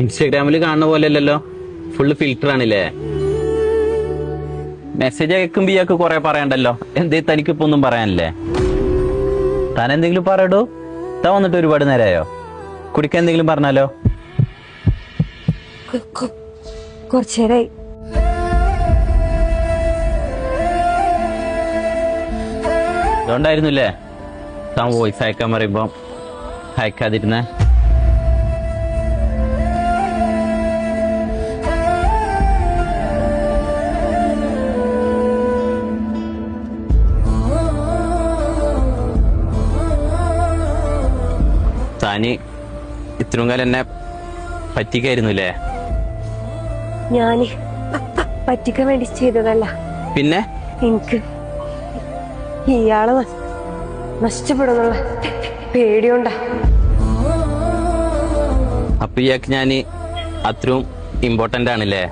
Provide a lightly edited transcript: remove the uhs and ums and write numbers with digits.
ഇൻസ്റ്റാഗ്രാമിൽ കാണുന്ന പോലെ അല്ലല്ലോ, ഫുള്ള് ഫിൽറ്റർ ആണില്ലേ? മെസ്സേജ് അയക്കുമ്പോ ഇയാൾക്ക് കുറെ പറയണ്ടല്ലോ, എന്തേ തനിക്കിപ്പോ ഒന്നും പറയാനില്ലേ? താൻ എന്തെങ്കിലും പറയടോ. താൻ വന്നിട്ട് ഒരുപാട് നേരമായോ? കുടിക്കാൻ എന്തെങ്കിലും പറഞ്ഞാലോ? കുറച്ചേരായി. അതുകൊണ്ടായിരുന്നില്ലേ താൻ വോയിസ് അയക്കാൻ പറയുമ്പോ അയക്കാതിരുന്നേ? താന് ഇത്രയും കാലം എന്നെ പറ്റിക്കായിരുന്നില്ലേ? ഞാന് പറ്റിക്കാൻ വേണ്ടി ചെയ്തതല്ല. പിന്നെ എനിക്ക് ഇയാളെ നഷ്ടപ്പെടുന്നുള്ള പേടിയുണ്ടാ. അപ്പൊ ഇയാൾക്ക് ഞാന് അത്രയും ഇമ്പോർട്ടന്റ് ആണല്ലേ?